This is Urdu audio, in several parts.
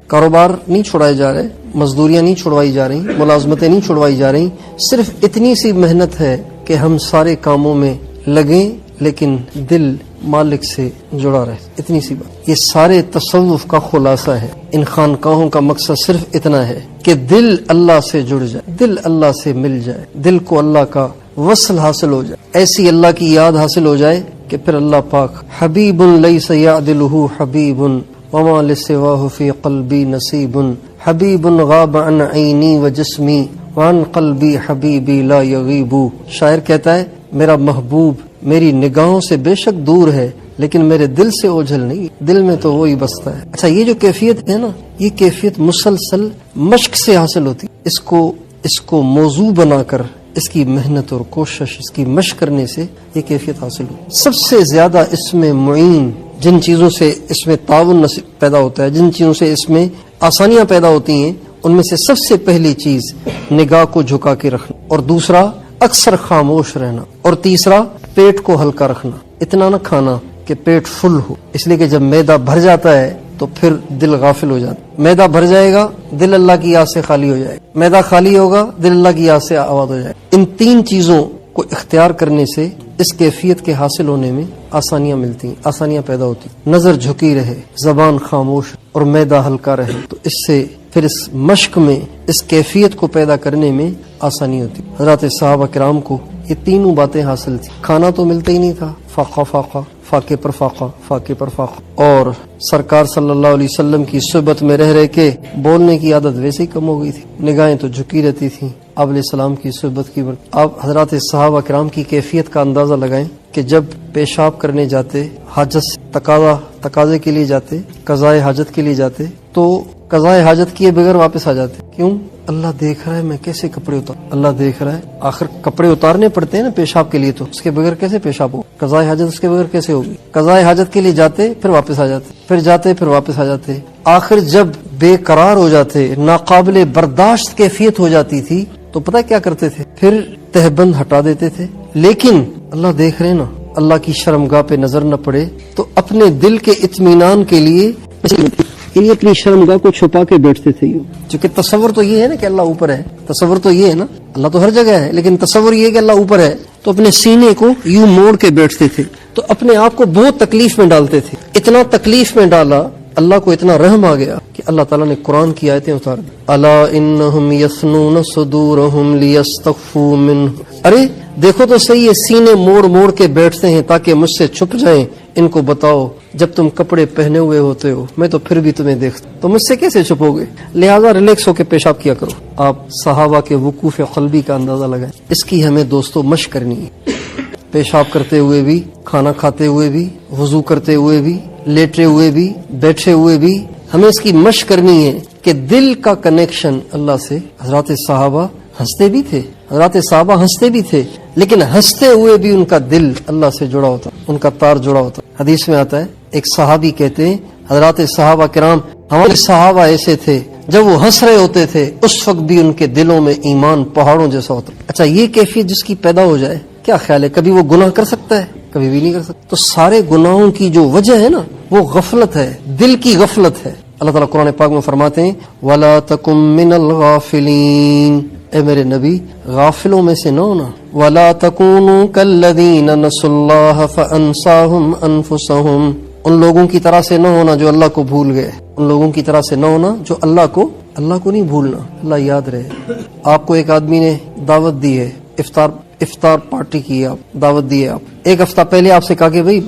کاروبار نہیں چھوڑائے جا رہے، مزدوریاں نہیں چھڑوائی جا رہی، ملازمتیں نہیں چھڑوائی جا رہی، صرف اتنی سی محنت ہے کہ ہم سارے کاموں میں لگیں لیکن دل مالک سے جڑا رہے، اتنی سی بات۔ یہ سارے تصوف کا خلاصہ ہے۔ ان خانقاہوں کا مقصد صرف اتنا ہے کہ دل اللہ سے جڑ جائے، دل اللہ سے مل جائے، دل کو اللہ کا وصل حاصل ہو جائے، ایسی اللہ کی یاد حاصل ہو جائے کہ پھر اللہ پاک حبیب لیس یعدلہ حبیب وما لسواہ فی قلبی نصیب حبیب غاب عن عینی و جسمی وعن قلبی حبیبی لا یغیب۔ شاعر کہتا ہے میرا محبوب میری نگاہوں سے بے شک دور ہے لیکن میرے دل سے اوجھل نہیں، دل میں تو وہی بستا ہے۔ اچھا، یہ جو کیفیت ہے نا، یہ کیفیت مسلسل مشق سے حاصل ہوتی، اس کو موضوع بنا کر اس کی محنت اور کوشش، اس کی مشق کرنے سے یہ کیفیت حاصل ہوتی۔ سب سے زیادہ اس میں معین جن چیزوں سے اس میں تعاون پیدا ہوتا ہے، جن چیزوں سے اس میں آسانیاں پیدا ہوتی ہیں، ان میں سے سب سے پہلی چیز نگاہ کو جھکا کے رکھنا، اور دوسرا اکثر خاموش رہنا، اور تیسرا پیٹ کو ہلکا رکھنا، اتنا نہ کھانا کہ پیٹ فل ہو، اس لیے کہ جب معدہ بھر جاتا ہے تو پھر دل غافل ہو جاتا ہے۔ معدہ بھر جائے گا، دل اللہ کی یاد سے خالی ہو جائے گا، معدہ خالی ہوگا، دل اللہ کی یاد سے آباد ہو جائے گا۔ ان تین چیزوں کو اختیار کرنے سے اس کیفیت کے حاصل ہونے میں آسانیاں ملتی ہیں، آسانیاں پیدا ہوتی ہیں۔ نظر جھکی رہے، زبان خاموش اور معدہ ہلکا رہے تو اس سے پھر اس مشق میں، اس کیفیت کو پیدا کرنے میں آسانی ہوتی۔ حضرات صحابہ کرام کو یہ تینوں باتیں حاصل تھی۔ کھانا تو ملتا ہی نہیں تھا، فاقہ فاقہ، فاقے پر فاقہ، فاقے پر فاقہ، اور سرکار صلی اللہ علیہ وسلم کی صحبت میں رہ کے بولنے کی عادت ویسے ہی کم ہو گئی تھی، نگاہیں تو جھکی رہتی تھیں۔ آپ علیہ السلام کی صحبت کی آپ حضرات صحابہ کرام کی کیفیت کا اندازہ لگائیں کہ جب پیشاب کرنے جاتے، حاجت تقاضے کے لیے جاتے، قضائے حاجت کے لیے جاتے، تو قضائے حاجت کیے بغیر واپس آ جاتے۔ کیوں؟ اللہ دیکھ رہا ہے میں کیسے کپڑے اتار، اللہ دیکھ رہا ہے، آخر کپڑے اتارنے پڑتے ہیں نا پیشاب کے لیے، تو اس کے بغیر کیسے پیشاب ہو، قضائے حاجت اس کے بغیر کیسے ہوگی؟ قضائے حاجت کے لیے جاتے، پھر واپس آ جاتے، پھر جاتے، پھر واپس آ جاتے، آخر جب بے قرار ہو جاتے، ناقابل برداشت کیفیت ہو جاتی تھی، تو پتہ کیا کرتے تھے؟ پھر تہبند ہٹا دیتے تھے۔ لیکن اللہ دیکھ رہے نا، اللہ کی شرمگاہ پہ نظر نہ پڑے، تو اپنے دل کے اطمینان کے لیے اپنی شرمگاہ کو چھپا کے بیٹھتے تھے۔ چونکہ تصور تو یہ ہے نا کہ اللہ اوپر ہے، تصور تو یہ ہے نا، اللہ تو ہر جگہ ہے، لیکن تصور یہ ہے کہ اللہ اوپر ہے، تو اپنے سینے کو یوں موڑ کے بیٹھتے تھے، تو اپنے آپ کو بہت تکلیف میں ڈالتے تھے۔ اتنا تکلیف میں ڈالا، اللہ کو اتنا رحم آ گیا کہ اللہ تعالیٰ نے قرآن کی آیتیں اتار دی۔ الا انہم یثنون صدورہم لیستخفوا منہ، ارے دیکھو تو صحیح، یہ سینے موڑ موڑ کے بیٹھتے ہیں تاکہ مجھ سے چھپ جائیں۔ ان کو بتاؤ جب تم کپڑے پہنے ہوئے ہوتے ہو میں تو پھر بھی تمہیں دیکھتا، تو مجھ سے کیسے چھپو گے؟ لہٰذا ریلیکس ہو کے پیشاب کیا کرو۔ آپ صحابہ کے وقوف قلبی کا اندازہ لگائیں، اس کی ہمیں دوستو مشق کرنی ہے۔ پیشاب کرتے ہوئے بھی، کھانا کھاتے ہوئے بھی، وضو کرتے ہوئے بھی، لیٹے ہوئے بھی، بیٹھے ہوئے بھی، ہمیں اس کی مشق کرنی ہے کہ دل کا کنیکشن اللہ سے۔ حضرات صحابہ ہنستے بھی تھے، حضرات صحابہ ہنستے بھی تھے، لیکن ہنستے ہوئے بھی ان کا دل اللہ سے جڑا ہوتا، ان کا تار جڑا ہوتا۔ حدیث میں آتا ہے، ایک صحابی کہتے ہیں حضرات صحابہ کرام، ہمارے صحابہ ایسے تھے جب وہ ہنس رہے ہوتے تھے اس وقت بھی ان کے دلوں میں ایمان پہاڑوں جیسا ہوتا۔ اچھا، یہ کیفیت جس کی پیدا ہو جائے، کیا خیال ہے کبھی وہ گناہ کر سکتا ہے؟ کبھی بھی نہیں کر سکتا۔ تو سارے گناہوں کی جو وجہ ہے نا، وہ غفلت ہے، دل کی غفلت ہے۔ اللہ تعالیٰ قرآن پاک میں فرماتے ہیں وَلَا تَكُن مِّنَ الْغَافِلِينَ، اے میرے نبی غافلوں میں سے نہ ہونا۔ وَلَا تَكُونُوا كَالَّذِينَ نَسُوا اللَّهَ فَأَنسَاهُمْ أَنفُسَهُمْ، ان لوگوں کی طرح سے نہ ہونا جو اللہ کو بھول گئے، ان لوگوں کی طرح سے نہ ہونا جو اللہ کو نہیں بھولنا، اللہ یاد رہے۔ آپ کو ایک آدمی نے دعوت دی ہے، افطار پارٹی کی ہے، آپ دعوت دی ہے، آپ ایک ہفتہ پہلے آپ سے کہا کہ بھائی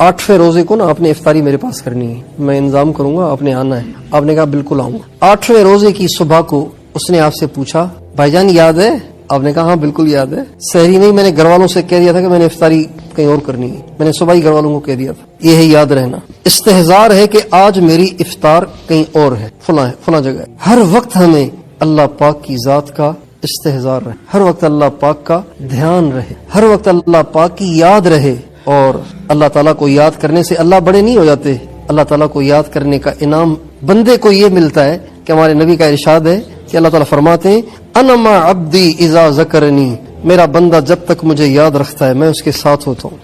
8ویں روزے کو نا آپ نے افطاری میرے پاس کرنی ہے، میں انتظام کروں گا، آپ نے آنا ہے۔ آپ نے کہا بالکل آؤں گا۔ 8ویں روزے کی صبح کو اس نے آپ سے پوچھا بھائی جان یاد ہے؟ آپ نے کہا ہاں بالکل یاد ہے۔ سحری نہیں، میں نے گھر والوں سے کہہ دیا تھا کہ میں نے افطاری کہیں اور کرنی ہے، میں نے صبح ہی گھر والوں کو کہہ دیا تھا۔ یہ ہے یاد رہنا، استحضار ہے کہ آج میری افطار کہیں اور ہے، فلاں جگہ ہے۔ ہر وقت ہمیں اللہ پاک کی ذات کا استحضار رہے، ہر وقت اللہ پاک کا دھیان رہے، ہر وقت اللہ پاک کی یاد رہے۔ اور اللہ تعالیٰ کو یاد کرنے سے اللہ بڑے نہیں ہو جاتے، اللہ تعالیٰ کو یاد کرنے کا انعام بندے کو یہ ملتا ہے کہ ہمارے نبی کا ارشاد ہے کہ اللہ تعالیٰ فرماتے ہیں انا مع عبدی اذا ذکرنی، میرا بندہ جب تک مجھے یاد رکھتا ہے میں اس کے ساتھ ہوتا ہوں.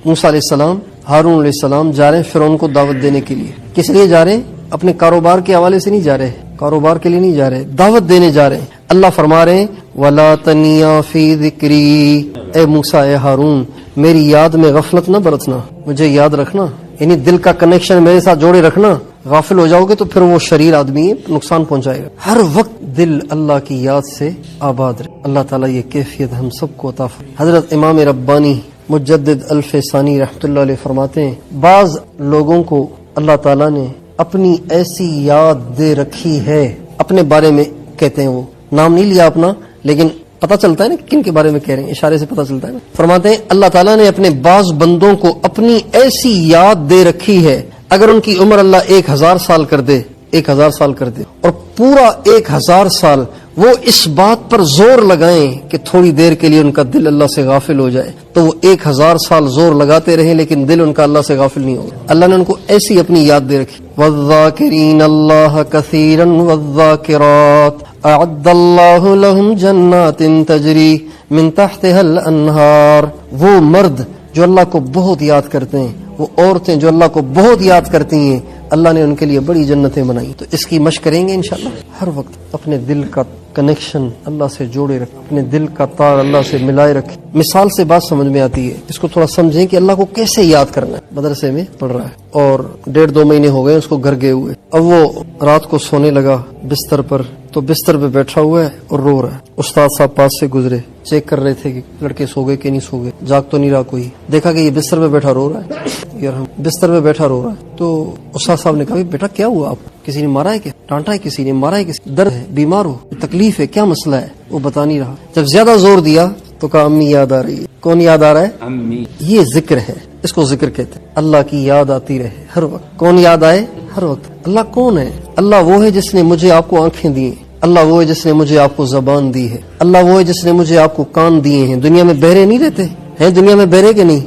موسیٰ علیہ السلام، ہارون علیہ السلام جا رہے ہیں فرعون کو دعوت دینے کے لیے. کس لیے جا رہے ہیں؟ اپنے کاروبار کے حوالے سے نہیں جا رہے، کاروبار کے لیے نہیں جا رہے، دعوت دینے جا رہے ہیں. اللہ فرما رہے ہیں وَلَا تَنِيَا فِي ذِكْرِي، اے موسیٰ، اے ہارون، میری یاد میں غفلت نہ برتنا، مجھے یاد رکھنا، یعنی دل کا کنیکشن میرے ساتھ جوڑے رکھنا. غافل ہو جاؤ گے تو پھر وہ شریر آدمی نقصان پہنچائے گا. ہر وقت دل اللہ کی یاد سے آباد رہے. اللہ تعالیٰ یہ کیفیت ہم سب کو عطا فرمائے. حضرت امام ربانی مجدد الف ثانی رحمۃ اللہ علیہ فرماتے ہیں بعض لوگوں کو اللہ تعالیٰ نے اپنی ایسی یاد دے رکھی ہے، اپنے بارے میں کہتے ہیں، وہ نام نہیں لیا اپنا لیکن پتہ چلتا ہے نا کن کے بارے میں کہہ رہے ہیں، اشارے سے پتہ چلتا ہے نا. فرماتے ہیں اللہ تعالیٰ نے اپنے بعض بندوں کو اپنی ایسی یاد دے رکھی ہے، اگر ان کی عمر اللہ 1000 سال کر دے، 1000 سال کر دے اور پورا 1000 سال وہ اس بات پر زور لگائیں کہ تھوڑی دیر کے لیے ان کا دل اللہ سے غافل ہو جائے، تو وہ 1000 سال زور لگاتے رہیں لیکن دل ان کا اللہ سے غافل نہیں ہوگا. اللہ نے ان کو ایسی اپنی یاد دے رکھی. وَالذَّاكِرِينَ اللَّهَ كَثِيرًا وَالذَّاكِرَاتِ اعد اللہ لہم جنات تجری من تحتها الانہار. وہ مرد جو اللہ کو بہت یاد کرتے ہیں، وہ عورتیں جو اللہ کو بہت یاد کرتی ہیں، اللہ نے ان کے لیے بڑی جنتیں بنائی. تو اس کی مشق کریں گے انشاءاللہ. ہر وقت اپنے دل کا کنیکشن اللہ سے جوڑے رکھیں، اپنے دل کا تار اللہ سے ملائے رکھیں. مثال سے بات سمجھ میں آتی ہے، اس کو تھوڑا سمجھیں کہ اللہ کو کیسے یاد کرنا ہے. مدرسے میں پڑھ رہا ہے اور 1.5-2 مہینے ہو گئے اس کو گھر گئے ہوئے. اب وہ رات کو سونے لگا بستر پر، تو بستر پہ بیٹھا ہوا ہے اور رو رہا ہے. استاد صاحب پاس سے گزرے، چیک کر رہے تھے کہ لڑکے سو گئے کہ نہیں سو گئے، جاگ تو نہیں رہا کوئی. دیکھا کہ یہ بستر پہ بیٹھا رو رہا ہے، یار ہم بستر پہ بیٹھا رو رہا ہے. تو استاد صاحب نے کہا بیٹا کیا ہوا آپ کو؟ کسی نے مارا ہے کیا؟ ڈانٹا ہے کسی نے؟ مارا ہے کسی؟ درد ہے؟ بیمار ہو؟ تکلیف ہے؟ کیا مسئلہ ہے؟ وہ بتا نہیں رہا. جب زیادہ زور دیا تو کہا امی یاد آ رہی ہے. کون یاد آ رہا ہے؟ امی. یہ ذکر ہے، اس کو ذکر کہتے ہیں. اللہ کی یاد آتی رہے ہر وقت. کون یاد آئے ہر وقت؟ اللہ کون ہے؟ اللہ وہ ہے جس نے مجھے آپ کو آنکھیں دی ہیں. اللہ وہ ہے جس نے مجھے آپ کو زبان دی ہے. اللہ وہ ہے جس نے مجھے آپ کو کان دیے ہیں. دنیا میں بہرے نہیں رہتے ہیں؟ دنیا میں بہرے کے نہیں؟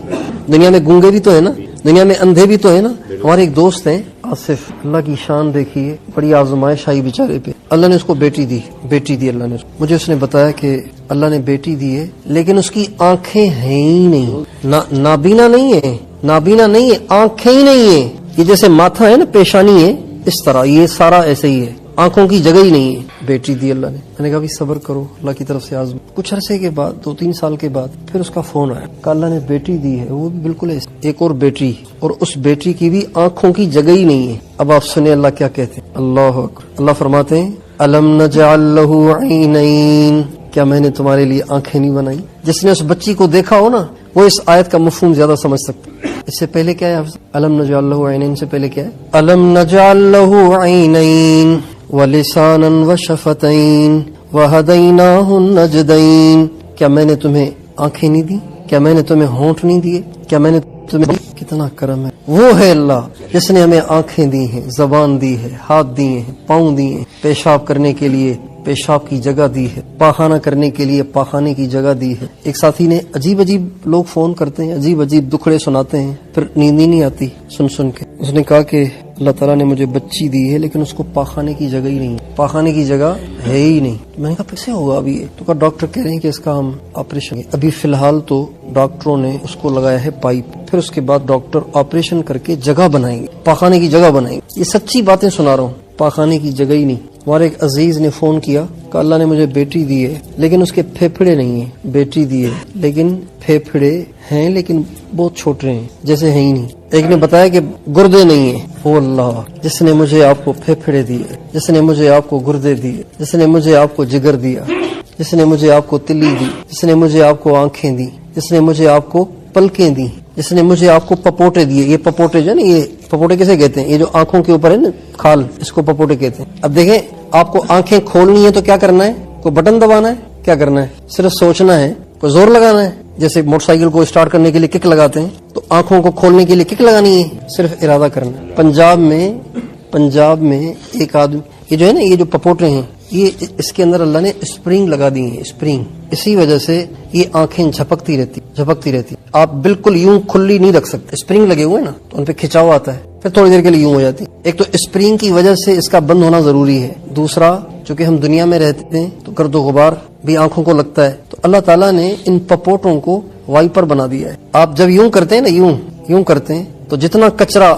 دنیا میں گونگے بھی تو ہے نا، دنیا میں اندھے بھی تو ہے نا. ہمارے ایک دوست ہیں آصف، اللہ کی شان دیکھیے، بڑی آزمائش آئی بیچارے پہ. اللہ نے اس کو بیٹی دی اللہ نے. مجھے اس نے بتایا کہ اللہ نے بیٹی دی ہے لیکن اس کی آنکھیں ہیں ہی نہیں، نابینا نہیں ہے، آنکھیں ہی نہیں ہیں. یہ جیسے ماتھا ہے نا، پیشانی ہے، اس طرح یہ سارا ایسے ہی ہے، آنکھوں کی جگہ ہی نہیں ہے. بیٹی دی اللہ نے. میں نے کہا بھی صبر کرو، اللہ کی طرف سے آزم. کچھ عرصے کے بعد 2-3 سال کے بعد پھر اس کا فون آیا کہ اللہ نے بیٹی دی ہے، وہ بھی بالکل ایسے. ایک اور بیٹی، اور اس بیٹی کی بھی آنکھوں کی جگہ ہی نہیں ہے. اب آپ سنیں اللہ کیا کہتے ہیں. اللہ اکبر. اللہ فرماتے ہیں الم نجعل لہ عینین، کیا میں نے تمہارے لیے آنکھیں نہیں بنائی؟ جس نے اس بچی کو دیکھا ہو نا وہ اس آیت کا مفہوم زیادہ سمجھ سکتا. اس سے پہلے کیا ہے حافظ؟ الم نجعل لہ عینین سے پہلے کیا ہے؟ الم نجعل لہ عینین وَلِسَانًا وَشَفَتَيْن وَهَدَيْنَاهُ النَّجْدَيْن. کیا میں نے تمہیں آنکھیں نہیں دی؟ کیا میں نے تمہیں ہونٹ نہیں دیے؟ کیا میں نے تمہیں؟ کتنا کرم ہے. وہ ہے اللہ جس نے ہمیں آنکھیں دی ہیں، زبان دی ہے، ہاتھ دیے ہیں، پاؤں دیے ہیں، پیشاب کرنے کے لیے پیشاب کی جگہ دی ہے، پاخانہ کرنے کے لیے پاخانے کی جگہ دی ہے. ایک ساتھی نے عجیب لوگ فون کرتے ہیں، عجیب دکھڑے سناتے ہیں، پھر نیند ہی نہیں آتی سن کے. اس نے کہا کہ اللہ تعالیٰ نے مجھے بچی دی ہے لیکن اس کو پاخانے کی جگہ ہی نہیں، پاخانے کی جگہ ہے ہی نہیں. میں نے کہا کیسے ہوگا ابھی؟ تو کہا ڈاکٹر کہہ رہے ہیں کہ اس کا ہم آپریشن. ابھی فی الحال تو ڈاکٹروں نے اس کو لگایا ہے پائپ، پھر اس کے بعد ڈاکٹر آپریشن کر کے جگہ بنائیں گے، پاخانے کی جگہ بنائیں گے. یہ سچی باتیں سنا رہا ہوں، پاخانے کی جگہ ہی نہیں. ہمارے ایک عزیز نے فون کیا کہ اللہ نے مجھے بیٹی دی ہے لیکن اس کے پھیپھڑے نہیں ہیں. بیٹی دی ہے لیکن پھیپھڑے ہیں لیکن بہت چھوٹے ہیں، جیسے ہیں ہی نہیں. ایک نے بتایا کہ گردے نہیں ہیں. وہ اللہ جس نے مجھے آپ کو پھیپھڑے دیے، جس نے مجھے آپ کو گردے دیے، جس نے مجھے آپ کو جگر دیا، جس نے مجھے آپ کو تلی دی، جس نے مجھے آپ کو آنکھیں دی، جس نے مجھے آپ کو پلکیں دی، جس نے مجھے آپ کو پپوٹے دیے. یہ پپوٹے جو ہے نا، یہ پپوٹے کیسے کہتے ہیں؟ یہ جو آنکھوں کے اوپر ہے نا کھال، اس کو پپوٹے کہتے ہیں. اب دیکھیں آپ کو آنکھیں کھولنی ہے تو کیا کرنا ہے؟ کوئی بٹن دبانا ہے؟ کیا کرنا ہے؟ صرف سوچنا ہے. کوئی زور لگانا ہے؟ جیسے موٹر سائیکل کو اسٹارٹ کرنے کے لیے کک لگاتے ہیں تو آنکھوں کو کھولنے کے لیے کک لگانی ہے. صرف ارادہ کرنا ہے. پنجاب میں ایک آدمی، یہ جو ہے نا، یہ جو پپوٹے ہیں، یہ اس کے اندر اللہ نے اسپرنگ لگا دی ہے، اسپرنگ. اسی وجہ سے یہ آنکھیں جھپکتی رہتی. آپ بالکل یوں کھلی نہیں رکھ سکتے. اسپرنگ لگے ہوئے نا تو ان پہ کھچاؤ آتا ہے، پھر تھوڑی دیر کے لیے یوں ہو جاتی. ایک تو اسپرنگ کی وجہ سے اس کا بند ہونا ضروری ہے، دوسرا چونکہ ہم دنیا میں رہتے ہیں تو گرد و غبار بھی آنکھوں کو لگتا ہے، تو اللہ تعالیٰ نے ان پپوٹوں کو وائپر بنا دیا ہے. آپ جب یوں کرتے ہیں نا، یوں کرتے ہیں تو جتنا کچرا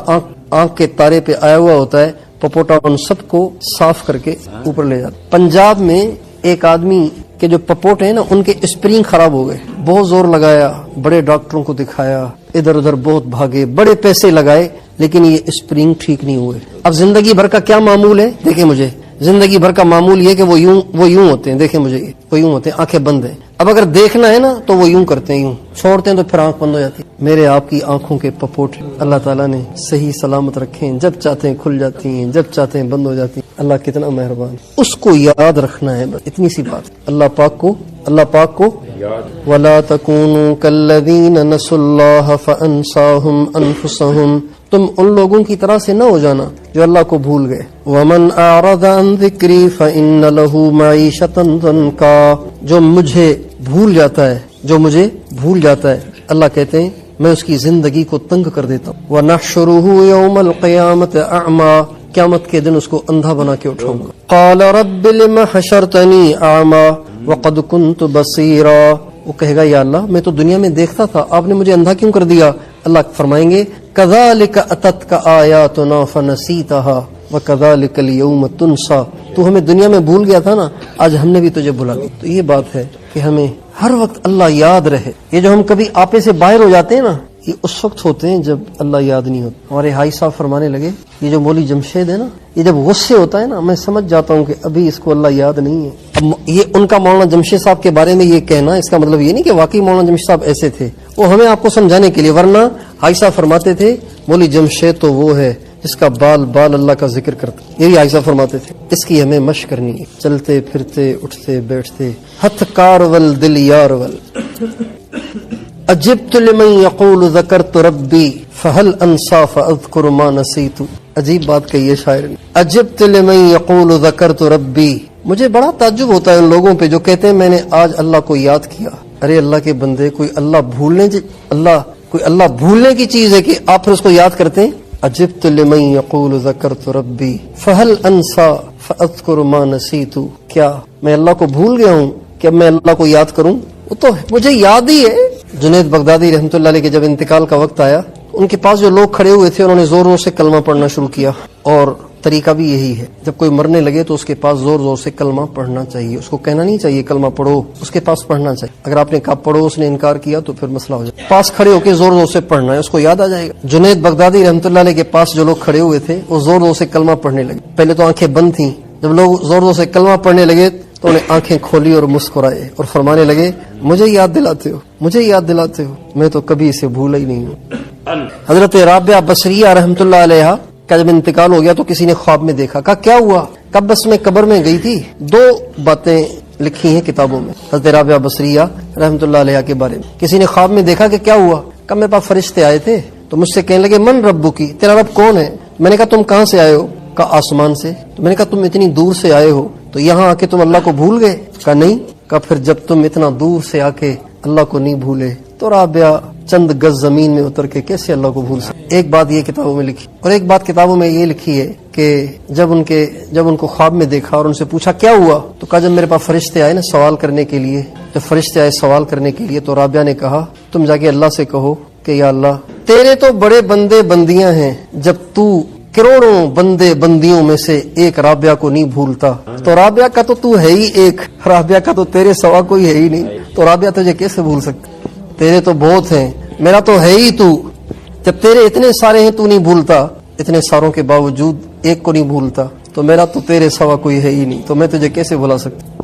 آنکھ کے تارے پہ آیا ہوا ہوتا ہے، پپوٹا ان سب کو صاف کر کے اوپر لے جاتا. پنجاب میں ایک آدمی کے جو پپوٹ ہیں نا، ان کے اسپرنگ خراب ہو گئے. بہت زور لگایا، بڑے ڈاکٹروں کو دکھایا، ادھر ادھر بہت بھاگے، بڑے پیسے لگائے، لیکن یہ اسپرنگ ٹھیک نہیں ہوئے. اب زندگی بھر کا کیا معمول ہے دیکھیں مجھے، زندگی بھر کا معمول یہ کہ وہ یوں ہوتے ہیں. دیکھیں مجھے، وہ یوں ہوتے ہیں، آنکھیں بند ہیں. اب اگر دیکھنا ہے نا تو وہ یوں کرتے ہیں، یوں چھوڑتے ہیں تو پھر آنکھ بند ہو جاتی ہے. میرے آپ کی آنکھوں کے پپوٹ اللہ تعالیٰ نے صحیح سلامت رکھے ہیں، جب چاہتے ہیں کھل جاتی ہیں، جب چاہتے ہیں بند ہو جاتی ہیں. اللہ کتنا مہربان. اس کو یاد رکھنا ہے، بس اتنی سی بات. اللہ پاک کو وَلَا تَكُونُوا كَالَّذِينَ نَسُوا اللَّهَ فَأَنسَاهُمْ أَنفُسَهُمْ، تم ان لوگوں کی طرح سے نہ ہو جانا جو اللہ کو بھول گئے. وَمَنْ أَعْرَضَ عَنْ ذِكْرِي فَإِنَّ لَهُ مَعِيشَةً ضَنْكًا، جو مجھے بھول جاتا ہے، اللہ کہتے ہیں میں اس کی زندگی کو تنگ کر دیتا ہوں. وَنَحْشُرُهُ يَوْمَ الْقِيَامَةِ أَعْمَى، قیامت کے دن اس کو اندھا بنا کے اٹھاؤں گا. قَالَ رَبِّ لِمَ حَشَرْتَنِي أَعْمَى وَقَدْ كُنْتُ بَصِيرًا، وہ کہے گا یا اللہ میں تو دنیا میں دیکھتا تھا، آپ نے مجھے اندھا کیوں کر دیا؟ اللہ فرمائیں گے كَذَلِكَ أَتَتْكَ آيَاتُنَا فَنَسِيتَهَا وَكَذَلِكَ الْيَوْمَ تُنْسَى، تو ہمیں دنیا میں بھول گیا تھا نا، آج ہم نے بھی تجھے بھلا دیا. تو یہ بات ہے کہ ہمیں ہر وقت اللہ یاد رہے. یہ جو ہم کبھی آپے سے باہر ہو جاتے ہیں نا، یہ اس وقت ہوتے ہیں جب اللہ یاد نہیں ہوتا. ہمارے حاج صاحب فرمانے لگے، یہ جو مولوی جمشید ہے نا، یہ جب غصے ہوتا ہے نا، میں سمجھ جاتا ہوں کہ ابھی اس کو اللہ یاد نہیں ہے. اب یہ ان کا مولانا جمشید صاحب کے بارے میں یہ کہنا، اس کا مطلب یہ نہیں کہ واقعی مولانا جمشید صاحب ایسے تھے، وہ ہمیں آپ کو سمجھانے کے لیے. ورنہ حاج صاحب فرماتے تھے مولوی جمشید تو وہ ہے جس کا بال اللہ کا ذکر کرتا. یہی حاج صاحب فرماتے تھے. اس کی ہمیں مشق کرنی ہے، چلتے پھرتے اٹھتے بیٹھتے. ہتھ کار ول دل یار ول، عجبت لمن یقول ذکرت ربی فہل انسا فاذکر ما نسیت. عجیب بات کہی ہے شاعر نے. عجبت لمن یقول ذکرت ربی، مجھے بڑا تعجب ہوتا ہے ان لوگوں پہ جو کہتے ہیں میں نے آج اللہ کو یاد کیا. ارے اللہ کے بندے، کوئی اللہ بھولنے کی چیز ہے کہ آپ پھر اس کو یاد کرتے ہیں. عجبت لمن یقول ذکرت ربی فہل انسا فاذکر ما نسیت، کیا میں اللہ کو بھول گیا ہوں کہ اب میں اللہ کو یاد کروں؟ وہ تو مجھے یاد ہی ہے. جنید بغدادی رحمۃ اللہ علیہ کے جب انتقال کا وقت آیا، ان کے پاس جو لوگ کھڑے ہوئے تھے انہوں نے زور زور سے کلمہ پڑھنا شروع کیا. اور طریقہ بھی یہی ہے، جب کوئی مرنے لگے تو اس کے پاس زور زور سے کلمہ پڑھنا چاہیے. اس کو کہنا نہیں چاہیے کلمہ پڑھو، اس کے پاس پڑھنا چاہیے. اگر آپ نے کہا پڑھو، اس نے انکار کیا تو پھر مسئلہ ہو جائے. پاس کھڑے ہو کے زور زور سے پڑھنا ہے، اس کو یاد آ جائے گا. جنید بغدادی رحمۃ اللہ علیہ کے پاس جو لوگ کھڑے ہوئے تھے وہ زور زور سے کلمہ پڑھنے لگے. پہلے تو آنکھیں بند تھیں، جب لوگ زور زور سے کلمہ پڑھنے لگے تو انہیں آنکھیں کھولی اور مسکرائے اور فرمانے لگے مجھے یاد دلاتے ہو، میں تو کبھی اسے بھولا ہی نہیں ہوں. حضرت رابعہ بصریہ رحمۃ اللہ علیہ کا جب انتقال ہو گیا تو کسی نے خواب میں دیکھا. کہا کیا ہوا؟ کب بس میں قبر میں گئی تھی. دو باتیں لکھی ہیں کتابوں میں حضرت رابعہ بصریہ رحمۃ اللہ علیہ کے بارے میں. کسی نے خواب میں دیکھا کہ کیا ہوا؟ کہا میرے پاس فرشتے آئے تھے تو مجھ سے کہنے لگے من ربکی، تیرا رب کون ہے؟ میں نے کہا تم کہاں سے آئے ہو؟ کہا آسمان سے. تو میں نے کہا تم اتنی دور سے آئے ہو تو یہاں آ کے تم اللہ کو بھول گئے؟ کہا نہیں. کہا پھر جب تم اتنا دور سے آ کے اللہ کو نہیں بھولے تو رابعہ چند گز زمین میں اتر کے کیسے اللہ کو بھول سکتے؟ ایک بات یہ کتابوں میں لکھی، اور ایک بات کتابوں میں یہ لکھی ہے کہ جب ان کو خواب میں دیکھا اور ان سے پوچھا کیا ہوا تو کہا جب میرے پاس فرشتے آئے نا سوال کرنے کے لیے، تو رابعہ نے کہا تم جا کے اللہ سے کہو کہ یا اللہ تیرے تو بڑے بندے بندیاں ہیں، جب تو کروڑوں بندے بندیوں میں سے ایک رابعہ کو نہیں بھولتا تو رابعہ کا تو ہے ہی ایک، رابعہ کا تو تیرے سوا کوئی ہے ہی نہیں، تو رابعہ تجھے کیسے بھول سکتا؟ تیرے تو بہت ہیں، میرا تو ہے ہی تو. جب تیرے اتنے سارے ہیں تو نہیں بھولتا، اتنے ساروں کے باوجود ایک کو نہیں بھولتا، تو میرا تو تیرے سوا کوئی ہے ہی نہیں، تو میں تجھے کیسے بھلا سکتا؟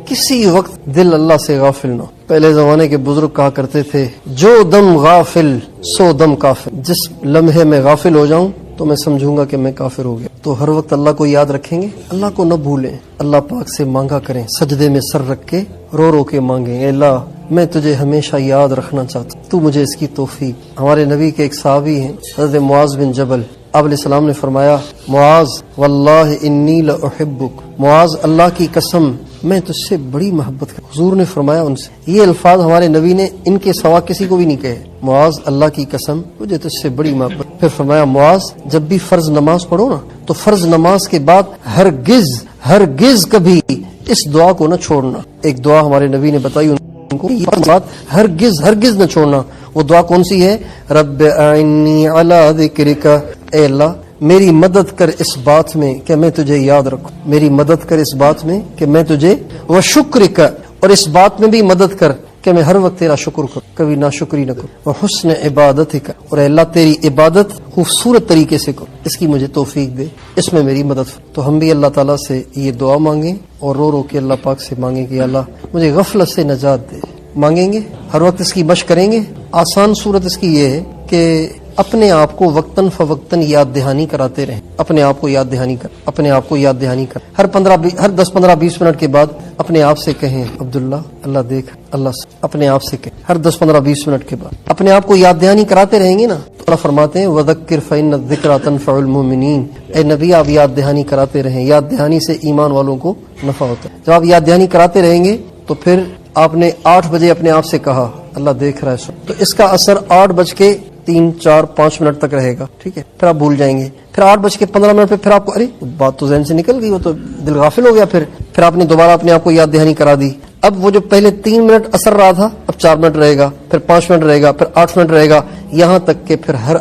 کسی وقت دل اللہ سے غافل نہ. پہلے زمانے کے بزرگ کہا کرتے تھے جو دم غافل سو دم کافر. جس لمحے میں غافل ہو جاؤں تو میں سمجھوں گا کہ میں کافر ہو گیا. تو ہر وقت اللہ کو یاد رکھیں گے، اللہ کو نہ بھولیں. اللہ پاک سے مانگا کریں، سجدے میں سر رکھ کے رو رو کے مانگیں اے اللہ میں تجھے ہمیشہ یاد رکھنا چاہتا ہوں، تو مجھے اس کی توفیق. ہمارے نبی کے ایک صحابی ہیں حضرت معاذ بن جبل، آپ علیہ السلام نے فرمایا معاذ واللہ انی لأحبک، معاذ اللہ کی قسم میں تجھ سے بڑی محبت کرتا. حضور نے فرمایا ان سے، یہ الفاظ ہمارے نبی نے ان کے سوا کسی کو بھی نہیں کہے، معاذ اللہ کی قسم مجھے تجھ سے بڑی محبت. پھر فرمایا معاذ جب بھی فرض نماز پڑھو نا تو فرض نماز کے بعد ہرگز کبھی اس دعا کو نہ چھوڑنا. ایک دعا ہمارے نبی نے بتائی ان کو، یہ بات ہرگز نہ چھوڑنا. وہ دعا کون سی ہے؟ رب اعنی علی ذکرک، اے اللہ میری مدد کر اس بات میں کہ میں تجھے یاد رکھوں، میری مدد کر اس بات میں کہ میں تجھے، وشکرک، اور اس بات میں بھی مدد کر کہ میں ہر وقت تیرا شکر کروں، کبھی ناشکری نہ کروں، وحسن عبادتک، اور اے اللہ تیری عبادت خوبصورت طریقے سے کروں، اس کی مجھے توفیق دے، اس میں میری مدد. تو ہم بھی اللہ تعالیٰ سے یہ دعا مانگیں اور رو کے اللہ پاک سے مانگیں کہ اللہ مجھے غفلت سے نجات دے. مانگیں گے، ہر وقت اس کی مشق کریں گے. آسان صورت اس کی یہ ہے کہ اپنے آپ کو وقتاً فوقتاً یاد دہانی کراتے رہیں، اپنے آپ کو یاد دہانی کر ہر 10-15-20 منٹ کے بعد اپنے آپ سے کہیں عبداللہ اللہ دیکھ، اللہ سے، اپنے آپ سے کہیں ہر 10-15-20 منٹ کے بعد اپنے آپ کو یاد دہانی کراتے رہیں گے نا تو اللہ فرماتے ہیں وذکر فإن الذکریٰ تنفع المؤمنین. اے نبی آپ یاد دہانی کراتے رہیں، یاد دہانی سے ایمان والوں کو نفع ہوتا ہے. جب آپ یاد دہانی کراتے رہیں گے تو پھر آپ نے 8 بجے اپنے آپ سے کہا اللہ دیکھ رہا ہے، تو اس کا اثر 8:03, 4, 5 منٹ تک رہے گا. ٹھیک ہے، پھر آپ بھول جائیں گے. پھر 8:15 پہ پھر آپ کو ارے بات تو ذہن سے نکل گئی، وہ تو دل غافل ہو گیا. پھر آپ نے دوبارہ اپنے آپ کو یاد دہانی کرا دی. اب وہ جو پہلے 3 منٹ اثر رہا تھا اب 4 منٹ رہے گا، پھر 5 منٹ رہے گا، پھر 8 منٹ رہے گا، یہاں تک کہ پھر ہر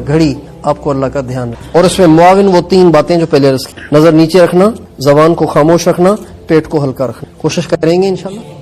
گھڑی آپ کو اللہ کا دھیان رکھے. اور اس میں معاون وہ 3 باتیں جو پہلے نظر نیچے رکھنا، زبان کو خاموش رکھنا، پیٹ کو ہلکا رکھنا. کوشش کریں گے انشاءاللہ.